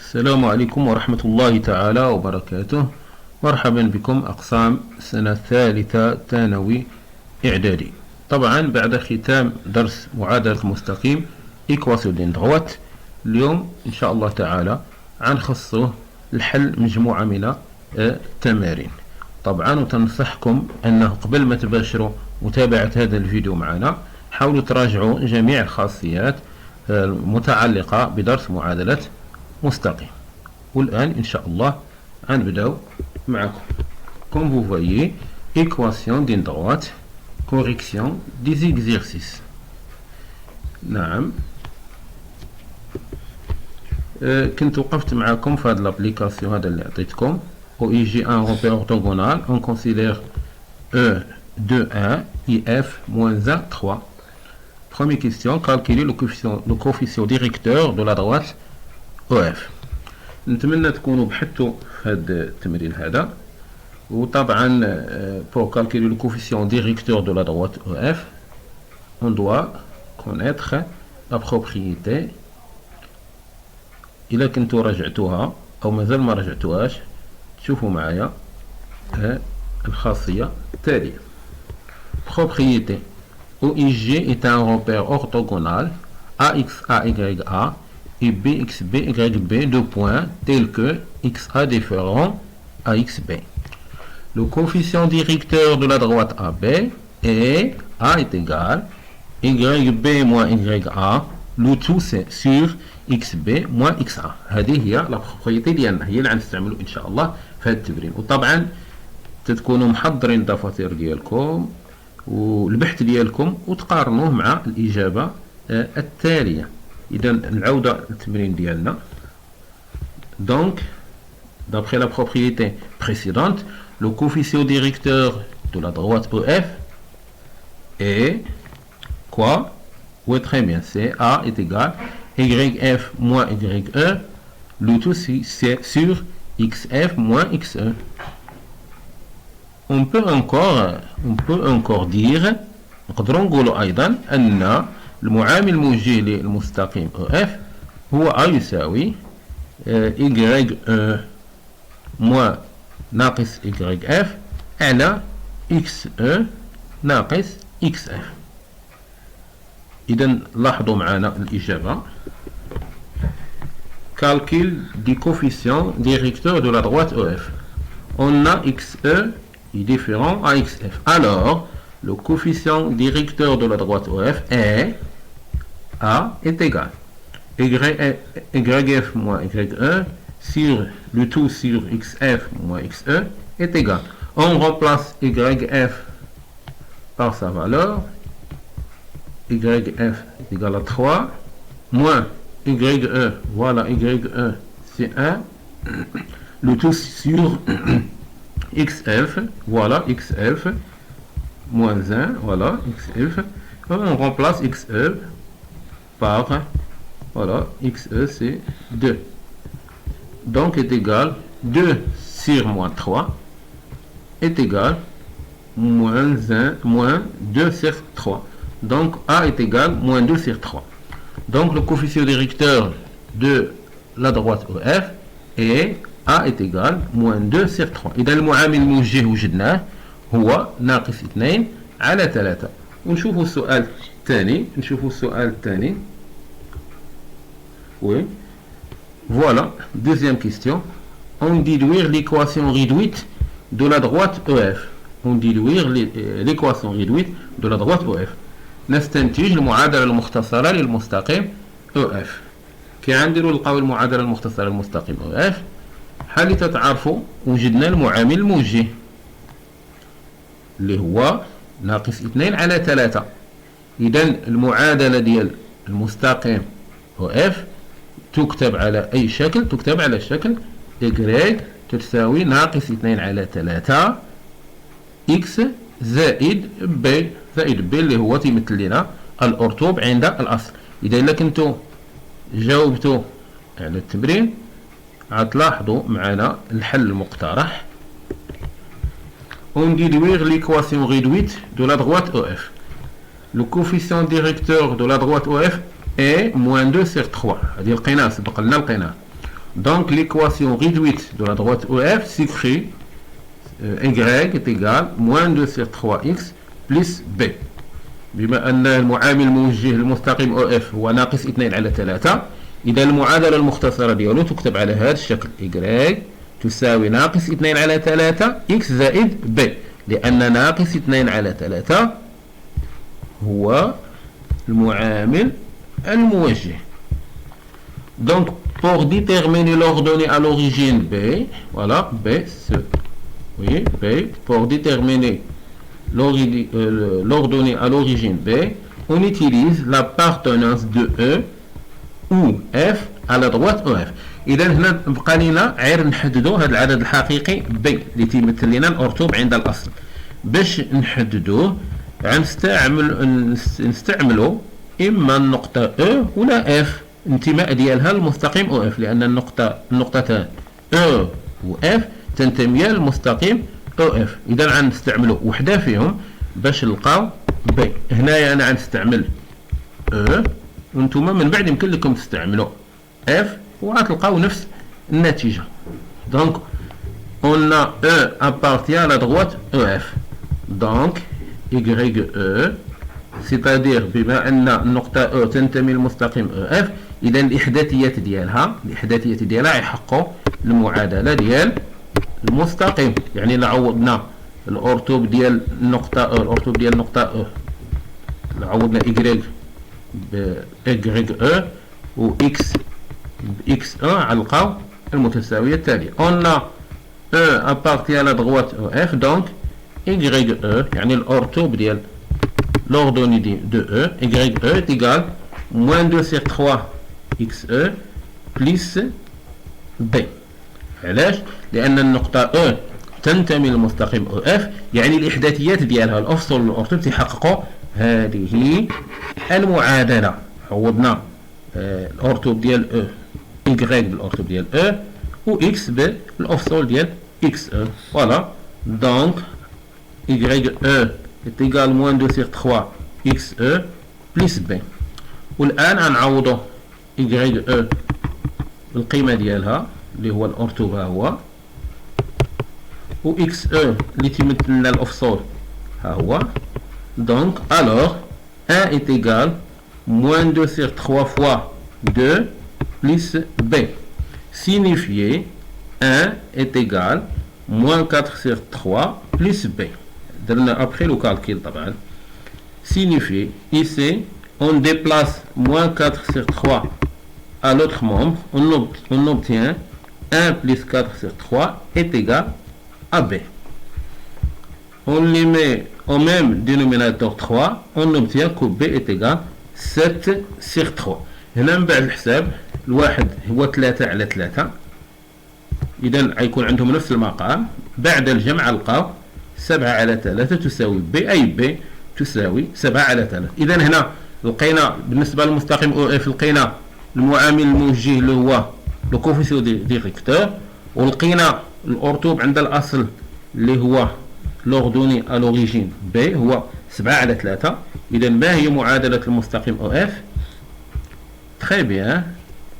السلام عليكم ورحمة الله تعالى وبركاته. مرحبا بكم أقسام سنة ثالثة ثانوي إعدادي. طبعا بعد ختام درس معادلة المستقيم إيكواسيون دين دغوات، اليوم إن شاء الله تعالى غنخصوه الحل مجموعة من التمارين. طبعا وتنصحكم أنه قبل ما تباشروا متابعة هذا الفيديو معنا حاولوا تراجعوا جميع الخاصيات المتعلقة بدرس معادلة مستقيم. والآن إن شاء الله غنبداو معكم. Comme vous voyez, équation d'une droite, correction des exercices. نعم، كنت وقفت معكم في هذا l'application هذا اللي عطيتكم au IG un repère orthogonal. On considère E 2 1 IF moins 1 3. Première question, calculer le coefficient directeur de la droite OF. نتمنى تكونوا بحثتوا في هذا التمرين هذا. وطبعا pour calculer le coefficient directeur de la droite OF, on doit connaître la propriété. إذا كنتوا رجعتوها أو مازال ما رجعتوهاش تشوفوا معايا الخاصية التالية. Propriété. OIG est un repère orthogonal AXA YA et BXB YB de points tels que XA différent à XB. Le coefficient directeur de la droite AB est A est égal YB moins YA le tout c'est sur XB moins XA. هذه هي لا بروبريتي ديالنا، هي اللي غنستعملوا ان شاء الله في هذا التمرين. وطبعا تكونوا محضرين الدفاتر ديالكم والبحث ديالكم وتقارنوه مع الإجابة التالية. إذا العودة للتمرين ديالنا. Donc, d'après la propriété précédente, le coefficient directeur de la droite EF est quoi? Oui, très bien, c'est A est égal YF moins YE, le tout c'est sur XF moins XE. On peut encore dire نقدروا نقولوا أيضا أن المعامل الموجه للمستقيم EF هو A يساوي YE moins ناقص YF على XE ناقص XF. إذا لاحظوا معنا الإجابة. Calcul du coefficient directeur de la droite EF. On a XE est différent à XF. Alors, le coefficient directeur de la droite OF est A est égal YF moins YE sur le tout sur XF moins XE est égal. On remplace YF par sa valeur. YF est égal à 3 moins YE, voilà YE c'est 1, le tout sur XF, voilà XF, moins 1, voilà XF, on remplace XE par, voilà, XE c'est 2, donc est égal 2 sur moins 3 est égal moins 1, moins 2 sur 3, donc A est égal moins 2 sur 3. Donc le coefficient directeur de la droite EF est A est égal moins 2 sur 3. إذا المعامل الموجه وجدناه هو ناقص 2 على 3. ونشوفوا السؤال الثاني. Oui. Voilà, deuxième question. On déduire l'équation réduite de la droite EF. On déduire l'équation réduite de la droite EF. نستنتج المعادلة المختصرة للمستقيم EF. كي غنديروا نلقاو المعادلة المختصرة للمستقيم EF حالي تتعرفوا وجدنا المعامل الموجه اللي هو ناقص 2 على 3. إذا المعادلة ديال المستقيم OF تكتب على أي شكل؟ تكتب على شكل Y تساوي ناقص 2 على 3 X زائد B اللي هو تيمثل لنا الأرتوب عند الأصل. إذا إلا كنتو جاوبتو على التمرين غتلاحظوا معنا الحل المقترح. On déduire l'équation réduite de la droite EF. Le coefficient directeur de la droite EF est moins 2 sur 3. هذه لقيناه، سبق لنا لقيناه. Donc l'équation réduite de la droite EF s'écrit y est égal moins 2 sur 3x plus b. بما أن المعامل الموجه المستقيم OF هو ناقص 2 على 3، إذا المعادلة المختصرة ديالو تكتب على هذا الشكل: y تساوي ناقص 2 على 3 x زائد b، لأن ناقص 2 على 3 هو المعامل الموجه. Donc pour déterminer l'ordonnée à l'origine b, voilà b, oui, b, pour déterminer l'ordonnée à l'origine b, on utilise l'appartenance de E ou F à la droite EF. إذا هنا بقى لنا غير نحددوا هذا العدد الحقيقي b اللي تيمثل لنا الأرتوب عند الأصل. باش نحددوه نستعملوا إما النقطة E ولا F، انتماء ديالها المستقيم OF، لأن النقطتان E و F تنتميان للمستقيم OF. إذا غنستعملوا وحدة فيهم باش نلقاو B. هنايا أنا غنستعمل E، وانتوما من بعد يمكن لكم تستعملوا F وغتلقاو نفس النتيجة. Donc on a E appartient à la droite EF. Donc YE، c'est-à-dire بما أن النقطة E تنتمي للمستقيم EF، إذا الإحداثيات ديالها يحققوا المعادلة ديال المستقيم. يعني لعوضنا الأرتوب ديال النقطة E، الأرتوب ديال النقطة E لعوضنا Y ب YE و X ب XE، غنلقاو المتساوية التالية: on a E appartient à la droite EF، donc YE يعني الأرتوب ديال l'ordonnée de E، YE est égal moins 2 sur 3 XE plus B. علاش؟ لأن النقطة E تنتمي للمستقيم OF، يعني الإحداثيات ديالها الأفصل والأرتوب تحققوا هذه المعادلة. عوضنا الأرتوب ديال E Y بالأرتوب ديال E و X بالأفصل ديال XE. Voilà. Donc YE est égal moins 2 sur 3 XE plus B. والآن غنعوضو YE القيمة ديالها اللي هو الأرتوب ها هو، و XE اللي تيمثل لنا الأفصول ها هو. Donc alors 1 est égal moins 2 sur 3 fois 2 plus B. Signifié 1 est égal moins 4 sur 3 plus B. درنا après le calcul طبعا. Signifie ici on déplace moins 4 sur 3 à l'autre membre, on obtient 1 plus 4 sur 3 est égal à B. On les met au même dénominateur 3, on obtient que B est égal 7 sur 3. هنا من بعد الحساب الواحد هو 3 على 3، إذا غيكون عندهم نفس المقام. بعد الجمع لقاو 7 على 3 تساوي B، أي B تساوي 7 على 3. إذا هنا لقينا بالنسبة للمستقيم OF لقينا المعامل الموجه اللي هو لو كوفيسيون ديريكتور، ولقينا الأرتوب عند الأصل اللي هو لوردوني à l'origine B هو 7 على 3. إذا ما هي معادلة المستقيم OF؟ très bien،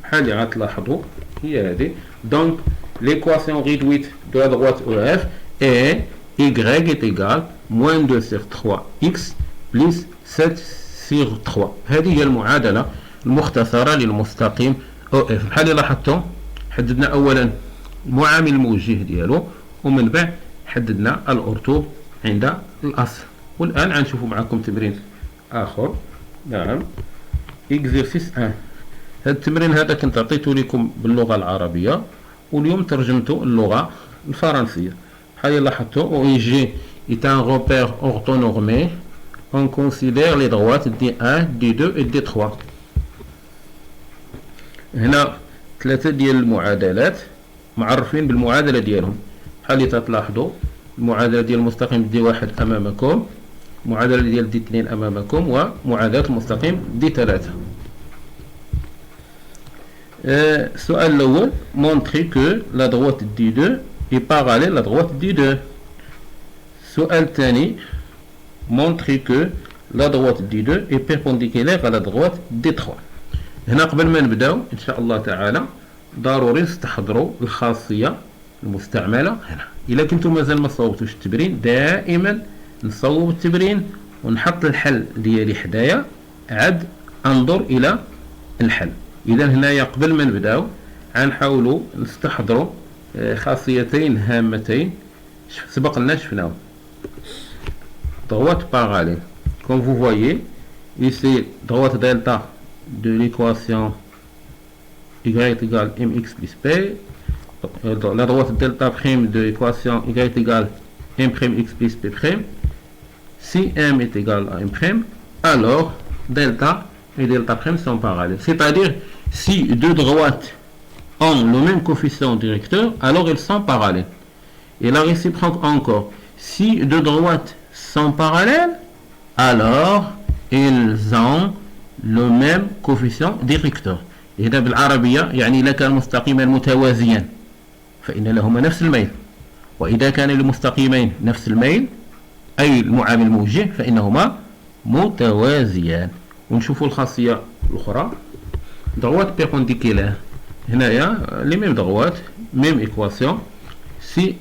بحال اللي غتلاحظوا هي هذه. Donc l'équation réduite de la droite EF est Y est égal moins 2 sur 3x plus 7 sur 3. هذه هي المعادلة المختصرة للمستقيم OF. بحال اللي لاحظتوا حددنا أولا المعامل الموجه ديالو، ومن بعد حددنا الأرتوب عند الأصل. والآن غنشوفوا معكم تمرين آخر. نعم، إكزرسيس 1. هذا التمرين هذا كنت عطيته لكم باللغة العربية، واليوم ترجمته اللغة الفرنسية. بحال اللي لاحظتوا OIG est un repère orthonormé. On considère les droites D1, D2 et D3. هنا 3 ديال المعادلات معرفين بالمعادلة ديالهم. بحال اللي تلاحظوا المعادلة ديال المستقيم D1 أمامكم، المعادلة ديال D2 أمامكم، ومعادلة المستقيم D3. السؤال الأول: montrer que la droite D2 est parallèle à la droite D2. السؤال الثاني: montrer que la droite D2 est perpendiculaire à la droite D3. هنا قبل ما نبداو ان شاء الله تعالى ضروري نستحضروا الخاصية المستعملة هنا. إلا كنتم مازال ما صوبتوش التمرين، دائما نصوب التمرين ونحط الحل ديالي حدايا، عاد انظر إلى الحل. إذا هنايا قبل ما نبداو غنحاولوا نستحضروا خاصيتين هامتين سبق لنا شفناهم. droite parallèle. Comme vous voyez, ici, droite delta de l'équation y égale mx plus p. La droite delta prime de l'équation y égale m prime x plus p prime. Si m est égal à m prime, alors delta et delta prime sont parallèles. C'est-à-dire, si deux droites ont le même coefficient directeur, alors elles sont parallèles. Et la réciproque encore. Si deux droites sont parallèles, alors ils ont le même coefficient directeur. إذا بالعربية يعني إذا كان مستقيمان متوازيان فإن لهما نفس الميل، وإذا كان المستقيمين نفس الميل أي المعامل الموجه فإنهما متوازيان. ونشوفوا الخاصية الأخرى. droite perpendiculaire. هنايا les mêmes droites, même équation. Si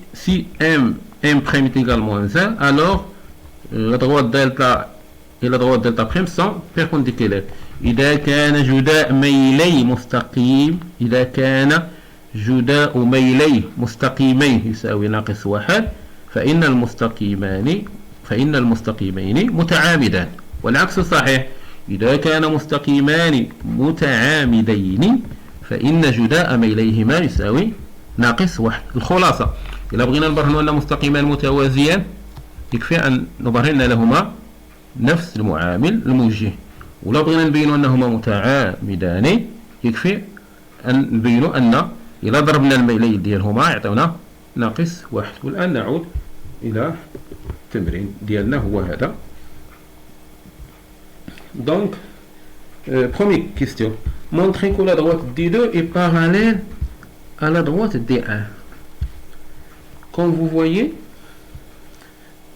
m prime est égal à moins 1, alors la droite delta et la droite delta prime sont perpendiculaires. إذا كان جداء ميلي مستقيم، إذا كان جداء ميلي مستقيمين يساوي ناقص واحد فإن المستقيمين متعامدان. والعكس صحيح، إذا كان مستقيمان متعامدين فإن جداء ميليهما يساوي ناقص واحد. الخلاصة إذا بغينا نبرهنوا أن مستقيمان متوازيان يكفي أن نبرهن لهما نفس المعامل الموجه، ولا بغينا نبينوا أنهما متعامدان يكفي أن نبينوا أن إذا ضربنا الميلين ديالهما يعطيونا ناقص واحد. والآن نعود إلى التمرين ديالنا هو هذا. Donc, première question. Montrez que la droite D2 est parallèle à la droite D1. Comme vous voyez,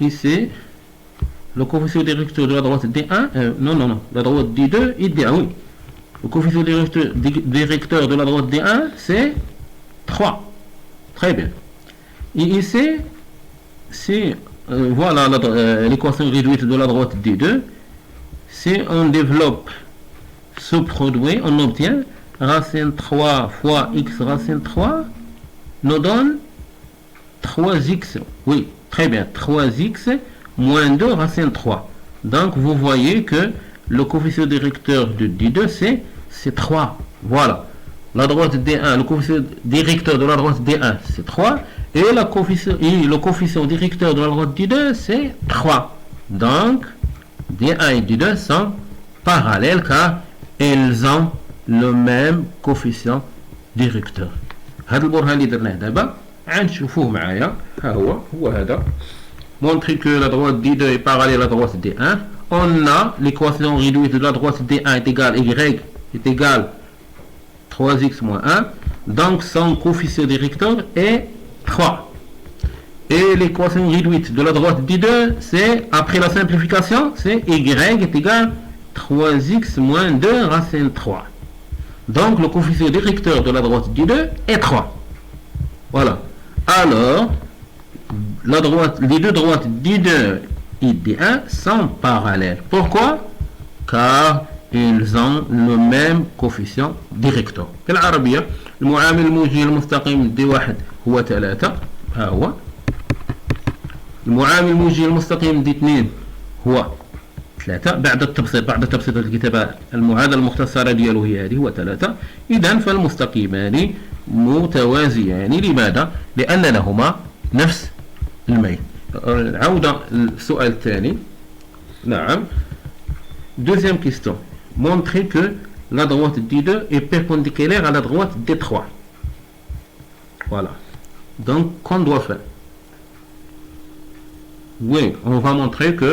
ici, le coefficient directeur de la droite D1, la droite D2 est D1, oui. Le coefficient directeur de la droite D1, c'est 3. Très bien. Et ici, si, voilà l'équation réduite de la droite D2, si on développe ce produit, on obtient racine 3 fois x racine 3 nous donne 3x. Oui, très bien. 3x moins 2 racine 3. Donc, vous voyez que le coefficient directeur de D2, c'est 3. Voilà. La droite D1, le coefficient directeur de la droite D1, c'est 3. Et le coefficient directeur de la droite D2, c'est 3. Donc, D1 et D2 sont parallèles car ils ont le même coefficient directeur. هذا البرهان اللي درناه دابا غنشوفوه معايا. ها هو هذا. Montrer que la droite D2 est parallèle à la droite D1. On a l'équation réduite de la droite D1 est égale y est égale 3x moins 1. Donc son coefficient directeur est 3. Et l'équation réduite de la droite D2, c'est, après la simplification, c'est y est égal 3x moins 2 racine 3. Donc le coefficient directeur de la droite D2 est 3. Voilà. Alors, les deux droites D2 et D1 sont parallèles. Pourquoi? Car ils ont le même coefficient directeur. في العربية المعامل الموجي المستقيم D1 هو 3. ها هو. المعامل الموجي المستقيم D2 هو 3. بعد تبسيط الكتابة المعادلة المختصرة ديالو هي هذه هو 3. إذن فالمستقيمان متوازيان. لماذا؟ لأن لهما نفس الميل. عودة للسؤال الثاني. نعم. Deuxième question. Montrer que la droite D2 est perpendiculaire à la droite D3. Voilà. Donc, qu'on doit faire? Oui, on va montrer que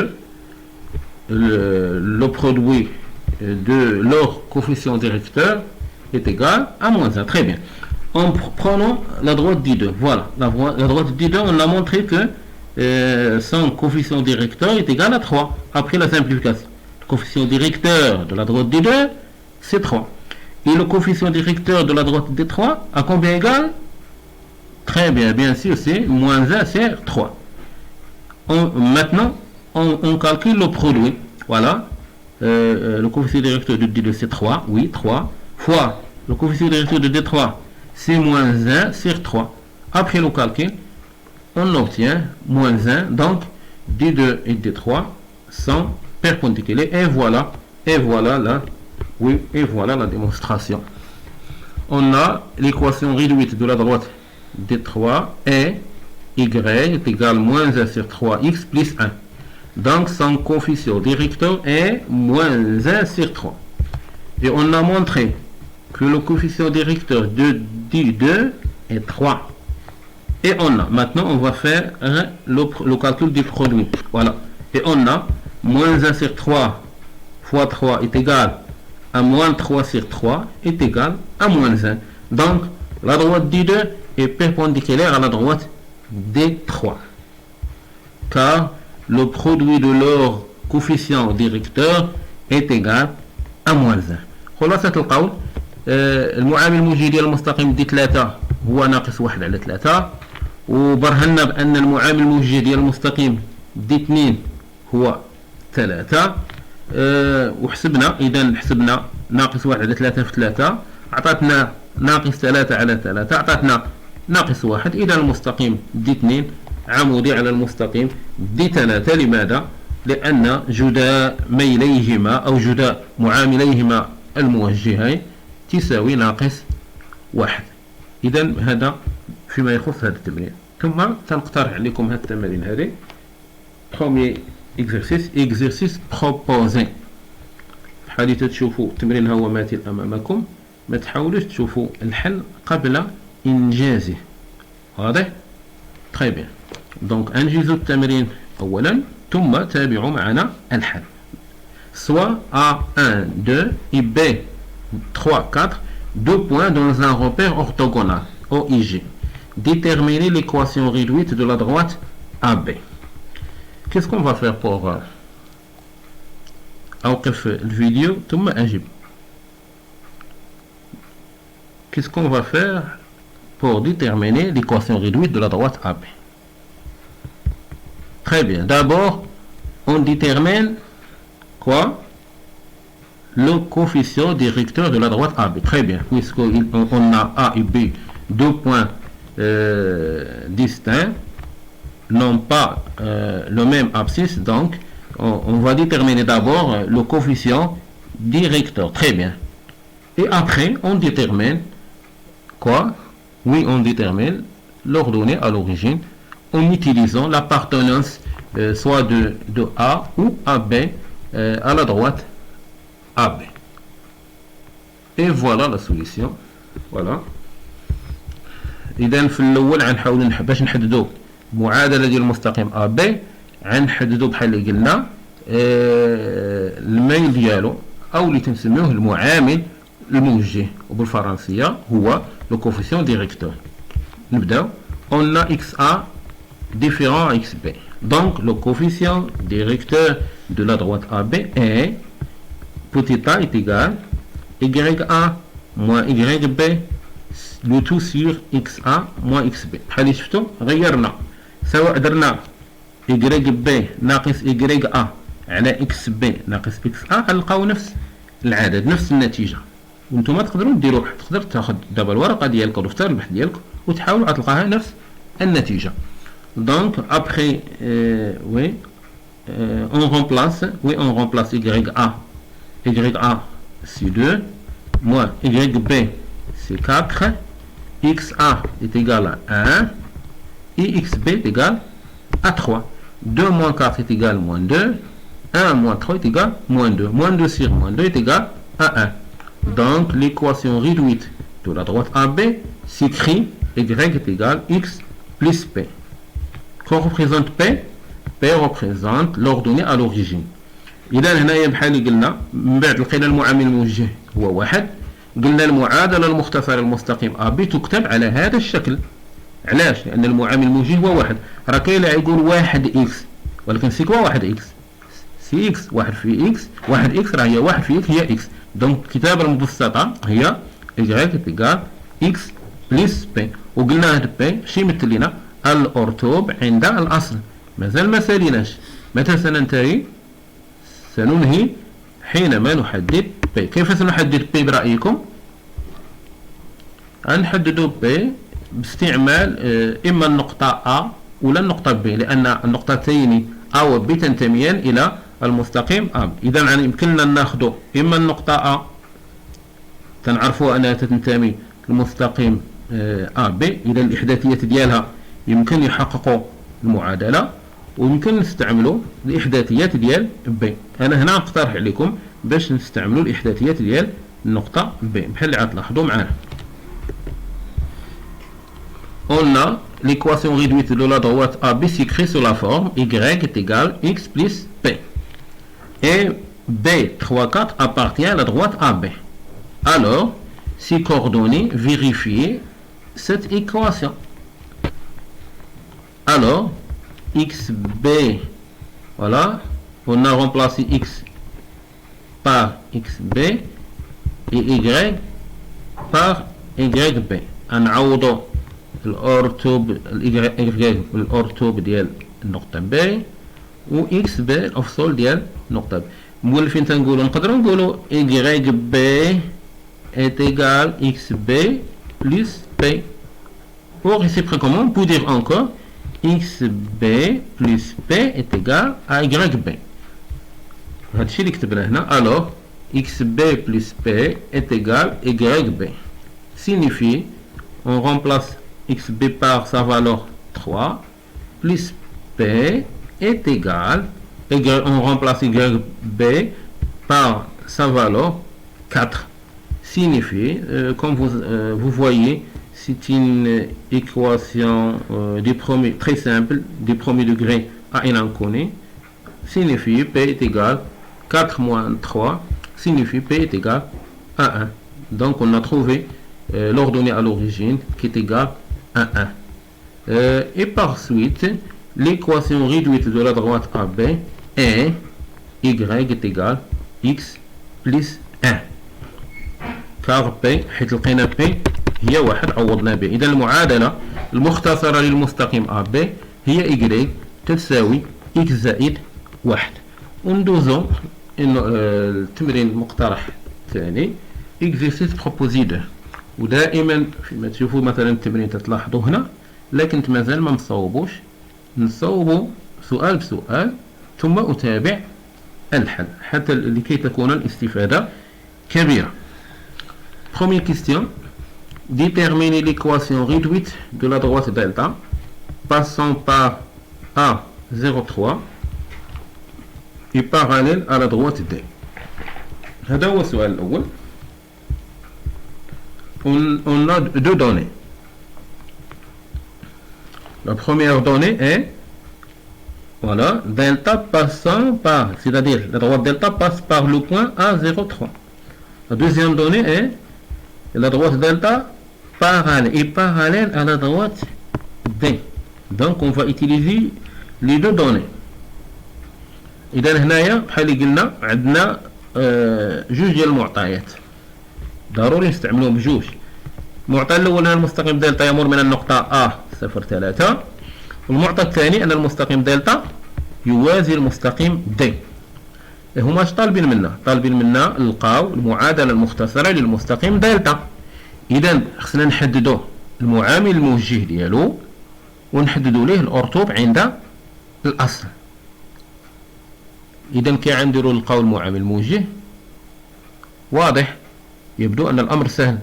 le produit de leur coefficient directeur est égal à moins 1. Très bien. En prenant la droite D2, voilà, la droite D2, on a montré que son coefficient directeur est égal à 3, après la simplification. Le coefficient directeur de la droite D2, c'est 3. Et le coefficient directeur de la droite D3 à combien égal? Très bien, bien sûr, c'est moins 1 sur 3. Maintenant, on calcule le produit. Voilà. Le coefficient directeur de D2, c'est 3. Oui, 3. Fois le coefficient directeur de D3, c'est moins 1 sur 3. Après le calcul, on obtient moins 1. Donc, D2 et D3 sont perpendiculaires. Et voilà là. Oui, et voilà la démonstration. On a l'équation réduite de la droite D3 et y est égal à moins 1 sur 3x plus 1. Donc son coefficient directeur est moins 1 sur 3. Et on a montré que le coefficient directeur de D2 est 3. Et maintenant on va faire le calcul du produit. Voilà. Et on a moins 1 sur 3 fois 3 est égal à moins 3 sur 3 est égal à moins 1. Donc, la droite D2 est perpendiculaire à la droite D3. Car le produit de leur coefficient directeur est égal à moins 1. خلاصة القول المعامل الموجي ديال المستقيم دي 3 هو ناقص 1 على 3 وبرهنا بأن المعامل الموجي ديال المستقيم دي 2 هو 3 وحسبنا إذا حسبنا ناقص 1 على 3 في 3 أعطتنا ناقص 3 على 3 أعطتنا ناقص 1. إذا المستقيم دي 2 عمودي على المستقيم دي 3. لماذا؟ لأن جداء ميليهما أو جداء معامليهما الموجهين تساوي ناقص 1. إذا هذا فيما يخص هذا التمرين. ثم سنقترح عليكم هذا التمرين هذه. Premier exercice proposé. في حال تشوفوا التمرين هو ماثل أمامكم ما تحاولوش تشوفوا الحل قبل إنجازه. واضح؟ très bien. donc انجزوا التمرين أولا ثم تابعوا معنا الحل. soit A1 2 et B 3 4 deux points dans un repère orthogonal OIG. Déterminer l'équation réduite de la droite AB. Qu'est-ce qu'on va faire pour أوقف الفيديو ثم أجب. Qu'est-ce qu'on va faire pour déterminer l'équation réduite de la droite AB? Très bien. D'abord, on détermine quoi? Le coefficient directeur de la droite AB. Très bien. Puisqu'on a A et B, deux points distincts, non pas le même abscisse, donc on va déterminer d'abord le coefficient directeur. Très bien. Et après, on détermine quoi? Oui, on détermine l'ordonnée à l'origine en utilisant l'appartenance soit de A ou AB à la droite AB. Et voilà la solution. Voilà. إذا في الأول غنحاولوا باش نحددوا معادلة ديال المستقيم AB غنحددوا بحال اللي قلنا الميل ديالو أو اللي تنسميوه المعامل الموجه وبالفرنسية هو le coefficient directeur. نبداو. On a XA différent à XB. Donc le coefficient directeur de la droite AB est petit a est égal YA moins YB le tout sur XA moins XB. بحال اللي شفتوا غيرنا سواء درنا YB ناقص YA على XB ناقص XA غنلقاو نفس العدد نفس النتيجة. وانتم تقدروا ديروا تقدر تاخذ دابا الورقة ديالك ولا دفتر البحث ديالك وتحاولوا تلقاها نفس النتيجة. Donc après on remplace YA c'est 2 moins YB c'est 4 XA est égal à 1 et XB est égal à 3. 2 moins 4 est égal à moins 2. 1 moins 3 est égal à moins 2. Moins 2 sur moins 2 est égal à 1. Donc l'équation réduite de la droite AB s'écrit Y est égal à X plus P. Qu'on représente P? P représente l'ordonnée à l'origine. إذا هنايا بحال اللي قلنا من بعد لقينا المعامل الموجه هو واحد. قلنا المعادلة المختصرة المستقيم AB تكتب على هذا الشكل. علاش؟ لأن المعامل الموجه هو واحد. راه كاين اللي يقول واحد إكس ولكن سي كوا واحد إكس؟ سي إكس واحد في إكس واحد إكس راه هي واحد في إكس هي إكس. دونك الكتابة المبسطة هي y تيكال x بلس b، وقلنا هاد b شي يمثل لنا الأرتوب عند الأصل. مازال ما ساليناش، متى سننتهي؟ سننهي حينما نحدد b. كيف سنحدد b برأيكم؟ غنحددو b باستعمال إما النقطة A ولا النقطة B، لأن النقطتين A و B تنتميان إلى المستقيم A. إذا يمكننا ناخذ إما النقطة A تنعرفوا أنها تنتمي للمستقيم AB، إذا الإحداثية ديالها يمكن يحققوا المعادلة، ويمكن نستعملوا الإحداثيات ديال B. أنا هنا نقترح عليكم باش نستعملوا الإحداثيات ديال النقطة B بحال اللي غتلاحظوا معنا. On a l'équation réduite de la droite AB s'écrit sous la forme y est égal x plus p. Et b 3, 4 appartient à la droite AB. Alors, si coordonnées, vérifiez cette équation. Alors, xb, voilà, on a remplacé x par xb et y par yb. نعوضو الأورتوب ديال النقطة B و إكس B الأفصول ديال النقطة B. مولفين تنقولو نقدرو نقولو Y B est égal X B plus P. Ou réciproquement, on peut dire encore X B plus P est égal à Y B. هادشي اللي كتبنا هنا. Alors X B plus P est égal Y B signifie on remplace xb par sa valeur 3 plus p est égal, on remplace yb par sa valeur 4, signifie, comme vous voyez, c'est une équation très simple, du premier degré à un inconnu, signifie p est égal 4 moins 3, signifie p est égal à 1. Donc on a trouvé l'ordonnée à l'origine qui est égale à 1. Et par suite, l'équation réduite de la droite AB est y est égal x plus 1. car P حيث لقينا P هي واحد عوضنا به. إذا المعادلة المختصرة للمستقيم AB هي y تساوي x زائد 1. وندوزو التمرين المقترح الثاني exercice proposé 2. ودائما فيما تشوفوا مثلا التمرين تلاحظوا هنا لكن مازال ما مصوبوش، نصوبوا سؤال بسؤال ثم أتابع الحل حتى لكي تكون الاستفادة كبيرة. Première question, déterminer l'équation réduite de la droite delta passant par A03 et parallèle à la droite D. هذا هو السؤال الأول. On a deux données. La première donnée est voilà, delta passant par, c'est-à-dire la droite delta passe par le point A03. La deuxième donnée est la droite delta parallèle à la droite D. Donc on va utiliser les deux données. إذا هنايا بحال اللي قلنا عندنا جوج ديال المعطيات ضروري نستعملوهم بجوج. المعطى الاول ان المستقيم دلتا يمر من النقطة A 0,3، والمعطى الثاني ان المستقيم دلتا يوازي المستقيم D. هما اش طالبين منا؟ طالبين منا نلقاو المعادلة المختصرة للمستقيم دلتا. اذا خصنا نحددو المعامل الموجه ديالو ونحددو ليه الأرتوب عند الأصل. اذا كي غنديرو نلقاو المعامل الموجه واضح، يبدو ان الامر سهل.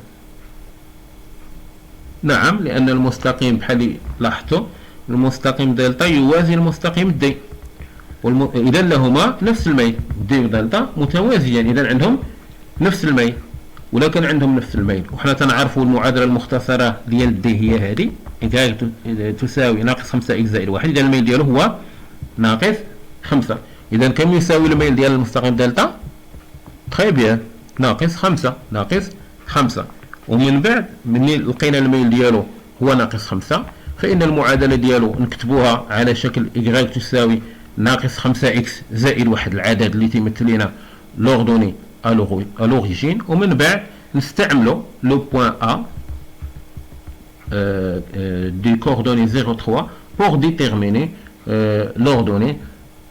نعم، لان المستقيم بحال لاحظتوا المستقيم دلتا يوازي المستقيم دي، اذا لهما نفس الميل، دي ودلتا متوازيان، اذا عندهم نفس الميل، ولكن عندهم نفس الميل. وحنا تنعرفوا المعادله المختصره ديال دي هي هذه تساوي ناقص 5 اكس زائد 1. اذا الميل ديالو هو ناقص 5. إذا كم يساوي الميل ديال المستقيم دلتا؟ تري بيان، ناقص 5 ناقص 5. ومن بعد مني لقينا الميل ديالو هو ناقص 5 فإن المعادلة ديالو نكتبوها على شكل y تساوي ناقص 5 إكس زائد 1 العدد اللي تيمثل لنا لوردوني à l'origine ومن بعد نستعملوا le point A des coordonnées 0,3 pour déterminer l'ordonnée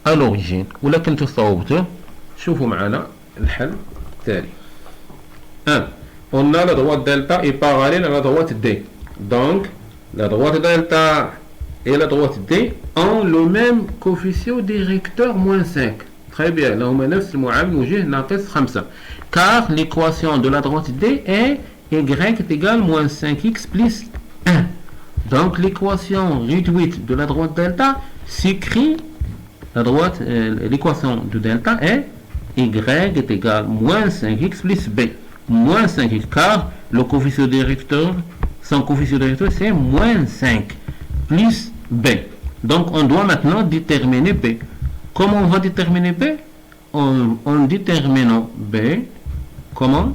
à l'origine. ولا كنتو صوبتوه شوفوا معنا الحل التالي. 1. On a la droite delta est parallèle à la droite D. Donc la droite delta et la droite D ont le même coefficient directeur moins 5. Très bien, là on a نفس المعامل وجه ناقص 5. Car l'équation de la droite D est y est égale moins 5x plus 1. Donc l'équation réduite de la droite delta s'écrit l'équation de delta est y est égal moins 5x plus b. Moins 5x car le coefficient directeur, son coefficient directeur c'est moins 5 plus b. Donc on doit maintenant déterminer b. Comment on va déterminer b? En déterminant b, comment?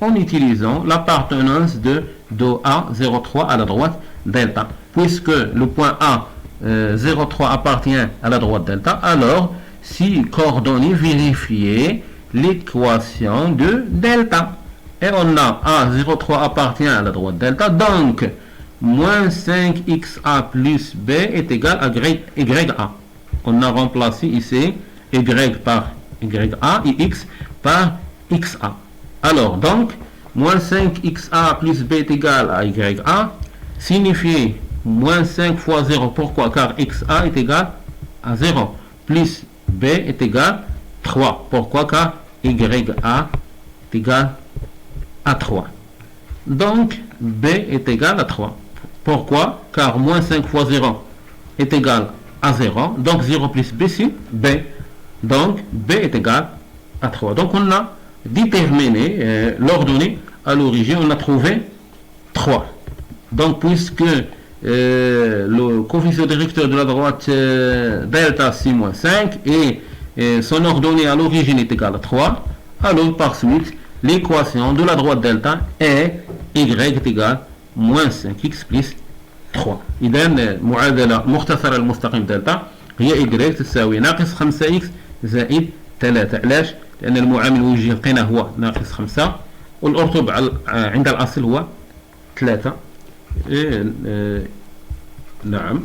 En utilisant l'appartenance de A03 à la droite delta. Puisque le point A 0,3 appartient à la droite delta, alors si coordonnées vérifier l'équation de delta. Et on a A03 appartient à la droite delta, donc moins 5xa plus b est égal à ya. On a remplacé ici y par ya et x par xa. Alors donc, moins 5xa plus b est égal à ya signifie moins 5 fois 0. Pourquoi? Car xa est égal à 0. Plus b est égal à 3. Pourquoi? Car ya est égal à 3. Donc, b est égal à 3. Pourquoi? Car moins 5 fois 0 est égal à 0. Donc, 0 plus b, c'est b. Donc, b est égal à 3. Donc, on a déterminé l'ordonnée à l'origine. On a trouvé 3. Donc, puisque le coefficient directeur de la droite delta c'est moins 5 et son ordonnée à l'origine est égal à 3, alors par suite l'équation de la droite delta est y est égal moins 5x plus 3. إذا معادلة مختصرة للمستقيم دلتا هي y تساوي ناقص 5x زائد 3. علاش؟ لأن المعامل الوجهي لقينا هو ناقص 5 والأرتب عند الأصل هو 3. نعم.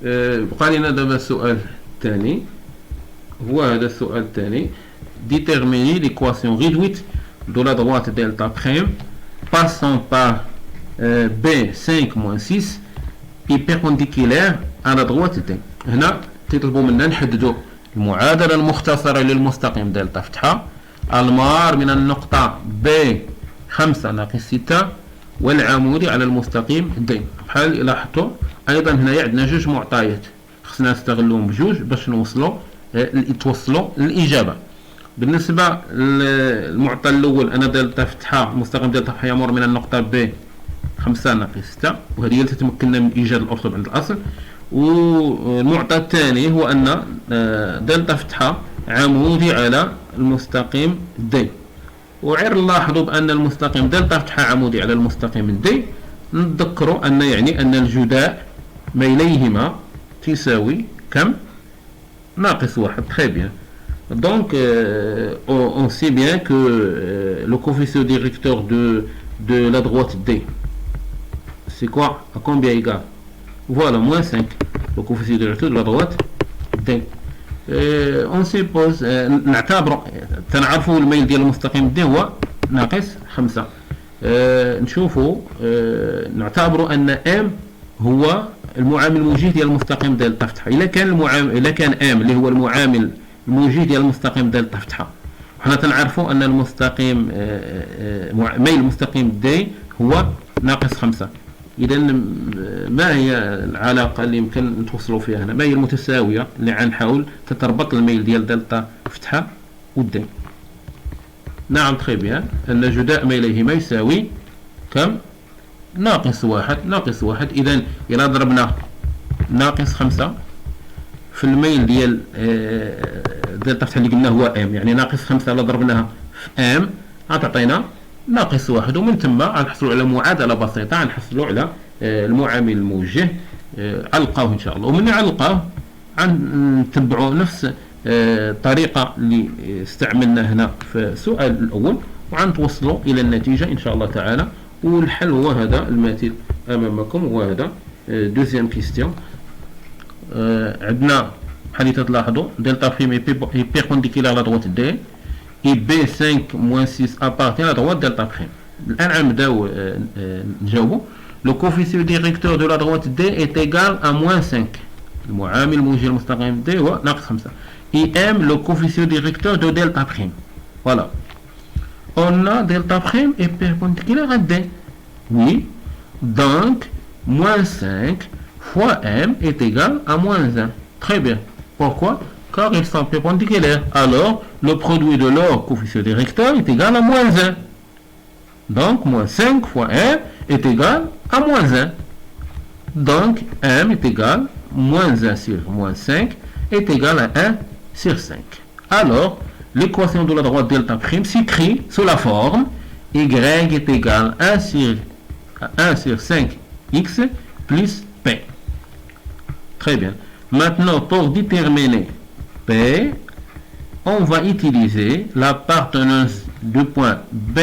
بقى لنا دابا السؤال الثاني، هو هذا السؤال الثاني. Déterminer l'équation réduite de la droite delta prime passant par B5 moins 6 est perpendiculaire à la droite D. هنا تطلبوا منا نحددوا المعادلة المختصرة للمستقيم دلتا فتحة المار من النقطة B5 ناقص 6 والعمودي على المستقيم د. بحال لاحظتوا ايضا هنايا عندنا جوج معطيات خصنا نستغلوهم بجوج باش نتوصلوا للاجابه. بالنسبه للمعطى الاول انا دلتا فتحه مستقيم دلتا فتحه يمر من النقطه ب 5 ناقص 6 وهذه هي اللي تتمكننا من ايجاد الارتب عند الاصل. والمعطى الثاني هو ان دلتا فتحه عمودي على المستقيم د. وعير نلاحظوا بان المستقيم دلتا فتحه عمودي على المستقيم دي. نذكروا ان يعني ان الجداء ميليهما تساوي كم؟ ناقص 1. Très bien. Donc on sait bien que le coefficient directeur de la droite D c'est quoi? À combien égal? Voilà, moins 5. Le coefficient directeur de la droite D. on suppose نعتبر تنعرفوا الميل ديال المستقيم دي هو ناقص 5. نشوفوا نعتبروا ان ام هو المعامل الموجه ديال المستقيم دلتا فتحه. الا كان ام اللي هو المعامل الموجه ديال المستقيم دلتا فتحه وحنا تنعرفوا ان المستقيم ميل المستقيم دي هو ناقص 5. اذا ما هي العلاقه اللي يمكن نتوصلوا فيها هنا؟ ما هي المتساويه اللي غنحاول تتربط الميل ديال دلتا فتحه والدي؟ نعم تري بيان ان جداء ميليهما يساوي كم؟ ناقص 1. ناقص 1. اذا الى ضربنا ناقص 5 في الميل ديال دلتا فتحه اللي قلنا هو ام، يعني ناقص 5 الا ضربناها في ام غتعطينا ناقص 1. ومن ثم غنحصلوا على معادله بسيطه غنحصلوا على المعامل الموجه. علقوه ان شاء الله، ومن علقوه غنتبعوا طريقة اللي استعملنا هنا في السؤال الأول، وعنتوصلوا إلى النتيجة إن شاء الله تعالى. والحل هو هذا المثال أمامكم، هو هذا دوزيام كيستيون. عندنا بحال اللي تلاحظوا دلتا بريم اي بيربونديكولار لا دروات دي اي بي 5 موان 6 ابارتي لا دروات دلتا بريم. الآن غنبداو نجاوبوا. لو كوفيسيون ديريكتور دو لا دروات دي est égal à moins 5. المعامل الموجه المستقيم دي هو ناقص 5. اي ام لو كوفيسيون ديريكتور دو دلتا بريم. فوالا. On a delta prime est perpendiculaire à D. Oui. Donc, moins 5 fois M est égal à moins 1. Très bien. Pourquoi? Car ils sont perpendiculaires. Alors, le produit de leur coefficient directeur est égal à moins 1. Donc, moins 5 fois M est égal à moins 1. Donc, M est égal à moins 1 sur moins 5 est égal à 1 sur 5. Alors, l'équation de la droite delta prime s'écrit sous la forme y est égal à 1 sur 5x plus p. Très bien. Maintenant, pour déterminer p, on va utiliser l'appartenance du point B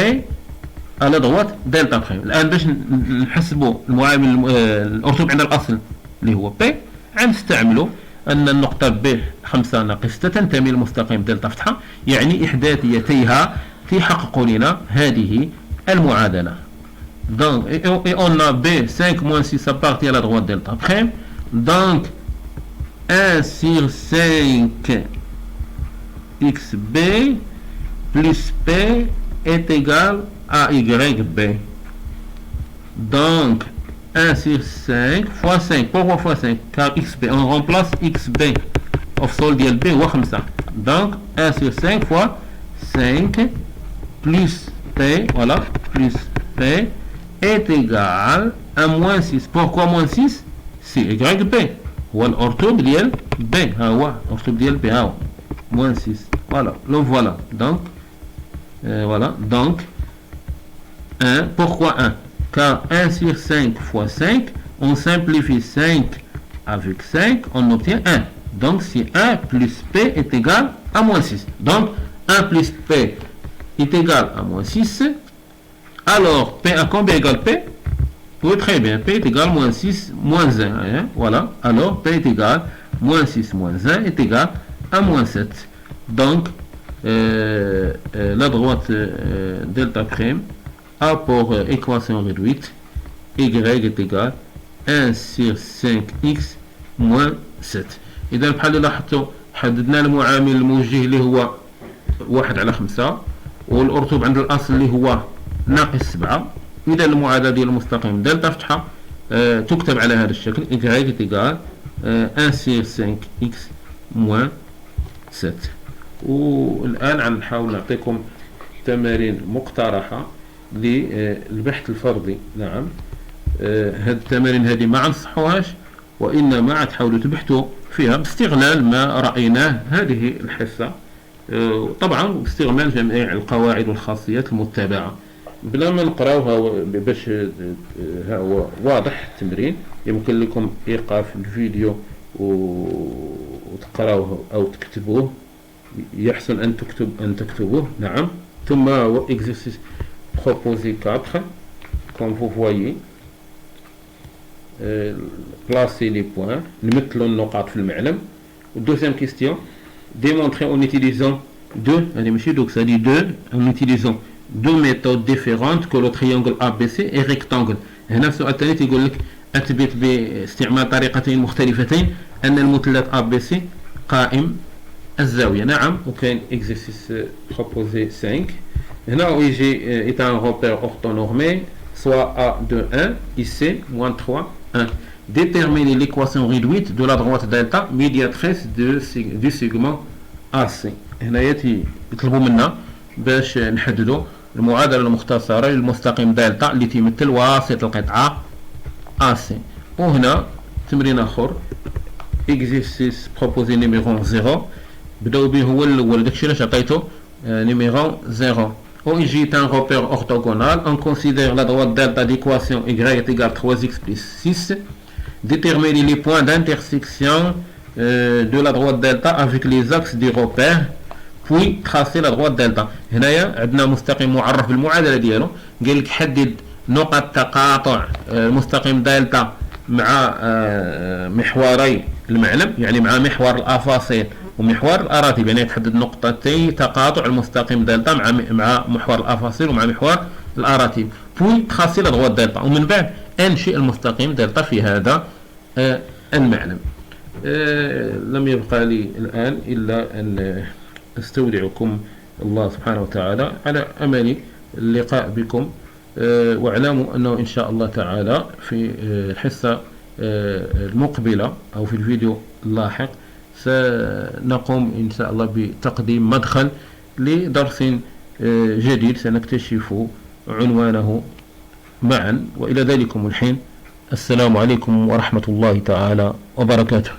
à la droite delta prime. الآن باش نحسبوا المعامل الأرتب عند الأصل اللي هو p، غنستعملوا أن النقطة ب 5 ناقصة تنتمي للمستقيم دلتا فتحة، يعني إحداثيتيها تحقق لنا هذه المعادلة. Donc, et on a B 5 moins 6 appartient à la droite delta prime. Donc, 1 sur 5 xb plus p est égal à yb. Donc, 1 sur 5 fois 5. Pourquoi fois 5? Car xb, on remplace xb au sol de b ou 5. Donc 1 sur 5 fois 5 plus p, voilà, plus p est égal à moins 6. Pourquoi moins 6? C'est yb. هو الأرتوب ديال b. ها هو الأرتوب ديال b. ها هو moins 6. Voilà, le voilà. Donc, voilà. Donc, 1. Pourquoi 1? Car 1 sur 5 fois 5, on simplifie 5 avec 5, on obtient 1. Donc si 1 plus P est égal à moins 6. Donc 1 plus P est égal à moins 6. Alors P à combien égale P? Oui, très bien. P est égal à moins 6 moins 1. Hein? Voilà. Alors P est égal à moins 6 moins 1 est égal à moins 7. Donc la droite delta prime a pour équation réduite y est égal à 1 sur 5x moins 7. إذا بحال اللي لاحظتوا حددنا المعامل الموجه اللي هو 1 على 5 والأرتب عند الأصل اللي هو ناقص 7. إذا المعادلة ديال المستقيم دلتا فتحة تكتب على هذا الشكل y est égal à 1 sur 5x moins 7. والآن غنحاول نعطيكم تمارين مقترحة للبحث الفرضي. نعم، هذه التمارين هذه ما نصحوهاش، وإنما تحاولوا تبحثوا فيها باستغلال ما رأيناه هذه الحصة، طبعا باستعمال جميع القواعد والخاصيات المتبعة بلا ما نقراوها باش ها هو واضح التمرين. يمكن لكم إيقاف الفيديو وتقراوه أو تكتبوه، يحسن أن تكتبوه. نعم. ثم exercice proposé 4 comme vous voyez. Placer les points, نمثلوا النقاط في المعلم. Deuxième question, démontrer en utilisant en utilisant deux méthodes différentes que le triangle ABC est rectangle. هنا السؤال الثاني تيقول لك أثبت باستعمال طريقتين مختلفتين أن المثلث ABC قائم الزاوية. نعم. وكاين exercice proposé 5. هنا OIG est un repère orthonormé, soit A2, 1, IC, moins 3, 1. Déterminer l'équation réduite de la droite delta médiatrice du segment AC. هنا يطلبوا منا باش نحددوا المعادلة المختصرة للمستقيم دلتا اللي تمثل واسط القطعة AC. وهنا تمرين آخر exercice proposé numéro 0. بداو به هو الأول، داكشي علاش عطيتو numéro 0. OIG est un repère orthogonal. On considère la droite delta d'équation y est égale à 3x plus 6. Déterminer les points d'intersection de la droite delta avec les axes des repères puis tracer la droite delta. هنايا عندنا مستقيم معرف بالمعادله ديالو، قال لك حدد نقط تقاطع المستقيم دلتا مع محوري المعلم، يعني مع محور الافاصيل ومحور الاراتب، يعني تحدد نقطتي تقاطع المستقيم دلتا مع محور الافاصيل ومع محور الاراتب. بوي تخاصي لا دغوات دلتا، ومن بعد انشئ المستقيم دلتا في هذا المعلم. لم يبقى لي الان الا ان استودعكم الله سبحانه وتعالى، على امل اللقاء بكم، واعلموا انه ان شاء الله تعالى في الحصه المقبله او في الفيديو اللاحق سنقوم ان شاء الله بتقديم مدخل لدرس جديد سنكتشف عنوانه معا. والى ذلكم الحين، السلام عليكم ورحمه الله تعالى وبركاته.